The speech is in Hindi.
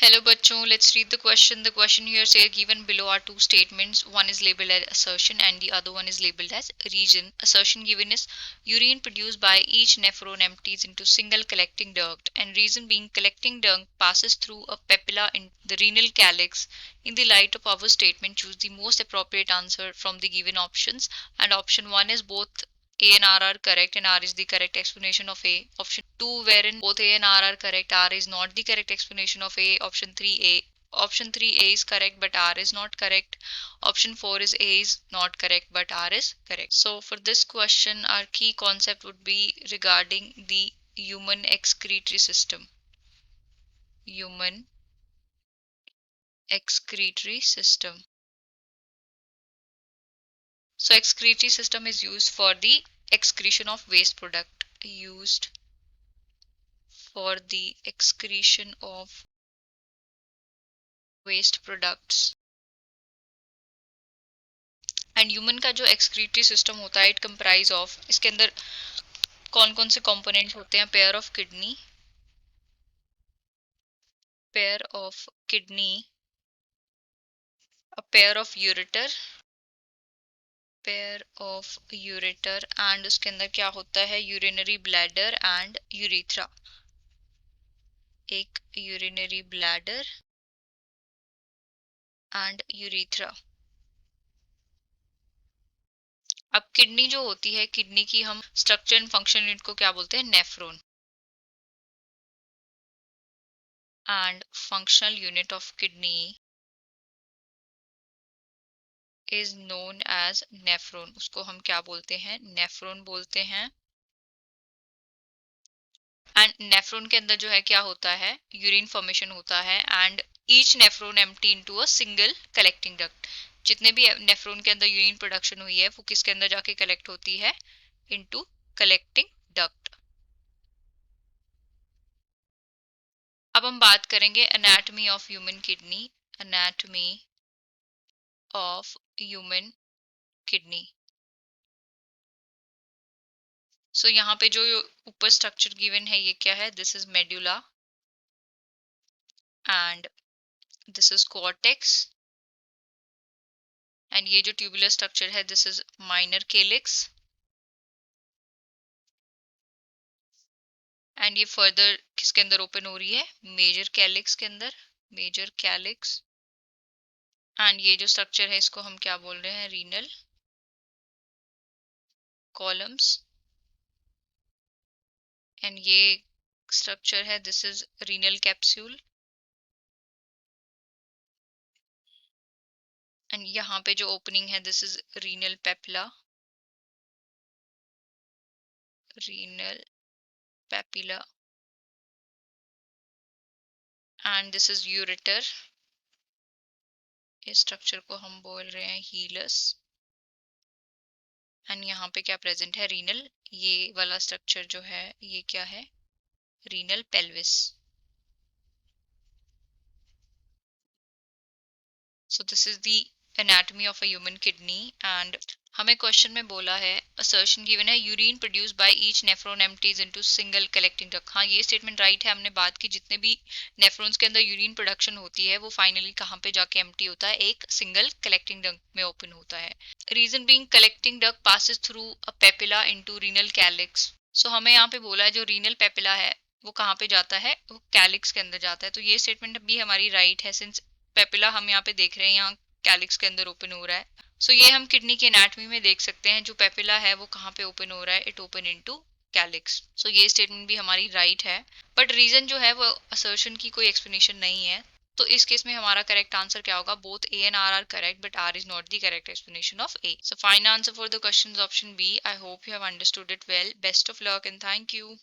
Hello बच्चों, let's read the question. The question here says given below are two statements. One is labeled as assertion and the other one is labeled as reason. Assertion given is urine produced by each nephron empties into single collecting duct, and reason being collecting duct passes through a papilla in the renal calyx. In the light of our statement, choose the most appropriate answer from the given options, and option 1 is both A and R are correct and R is the correct explanation of A. Option 2 wherein both A and R are correct, R is not the correct explanation of A. Option 3A. Option 3A is correct but R is not correct. Option 4 is A is not correct but R is correct. So for this question our key concept would be regarding the human excretory system. Human excretory system. So excretory system is used for the excretion of waste product. Used for the excretion of waste products. And human का जो एक्सक्रीटरी सिस्टम होता है इट कंप्राइज ऑफ, इसके अंदर कौन कौन से कंपोनेंट्स होते हैं? Pair of kidney, pair of kidney, a pair of ureter, pair of ureter and उसके अंदर क्या होता है? Urinary bladder and urethra. एक यूरिनरी ब्लैडर एंड यूरिथ्रा. अब किडनी जो होती है, किडनी की हम स्ट्रक्चर एंड फंक्शन यूनिट को क्या बोलते हैं? Nephron. And functional unit of kidney is known as nephron. उसको हम क्या बोलते हैं? नेफ्रॉन बोलते हैं. एंड नेफ्रॉन के अंदर जो है क्या होता है? यूरिन फॉर्मेशन होता है and each nephron empty into a single collecting duct. जितने भी नेफ्रॉन के अंदर यूरिन प्रोडक्शन हुई है वो किसके अंदर जाके कलेक्ट होती है? Into collecting duct. अब हम बात करेंगे anatomy of human kidney. Anatomy of human kidney. So यहाँ पे जो ऊपर स्ट्रक्चर गिवन है ये क्या है? This is medulla and this is cortex and ये जो ट्यूबुलर स्ट्रक्चर है दिस इज माइनर केलिक्स एंड ये फर्दर किसके अंदर ओपन हो रही है? मेजर कैलिक्स के अंदर. Major calyx. एंड ये जो स्ट्रक्चर है इसको हम क्या बोल रहे हैं? Renal columns. एंड ये स्ट्रक्चर है this is renal capsule. And यहाँ पे जो ओपनिंग है this is renal papilla. Renal papilla. And this is ureter. इस स्ट्रक्चर को हम बोल रहे हैं हीलस. एंड यहाँ पे क्या प्रेजेंट है? रीनल. ये वाला स्ट्रक्चर जो है ये क्या है? Renal pelvis. So this is the anatomy of a human kidney. And हमें क्वेश्चन में बोला है असर्शन गिवन है urine produce by each nephron empties into single collecting duct. हाँ ये स्टेटमेंट राइट है. हमने बात की जितने भी नेफ्रॉन्स के अंदर यूरिन प्रोडक्शन होती है वो फाइनली कहाँ पे जाके एम्प्टी होता है? एक सिंगल कलेक्टिंग डक्ट में ओपन होता है. Reason being collecting duct passes through a papilla into renal calyx. So हमें यहाँ पे बोला है जो रीनल पेपिला है वो कहाँ पे जाता है? वो कैलिक्स के अंदर जाता है. तो ये स्टेटमेंट भी हमारी राइट है सिंस पेपिला हम यहाँ पे देख रहे हैं यहाँ कैलिक्स के अंदर ओपन हो रहा है. सो ये हम किडनी की एनाटॉमी में देख सकते हैं. जो पेपिला है वो कहाँ पे ओपन हो रहा है? It open into calyx. So ये स्टेटमेंट भी हमारी राइट है. बट रीजन जो है वो असर्शन की कोई एक्सप्लेनेशन नहीं है. तो इस केस में हमारा करेक्ट आंसर क्या होगा? Both A and R correct but R is not the correct explanation of A. So final answer for the question option B. I hope you have understood it well. Best of luck and thank you.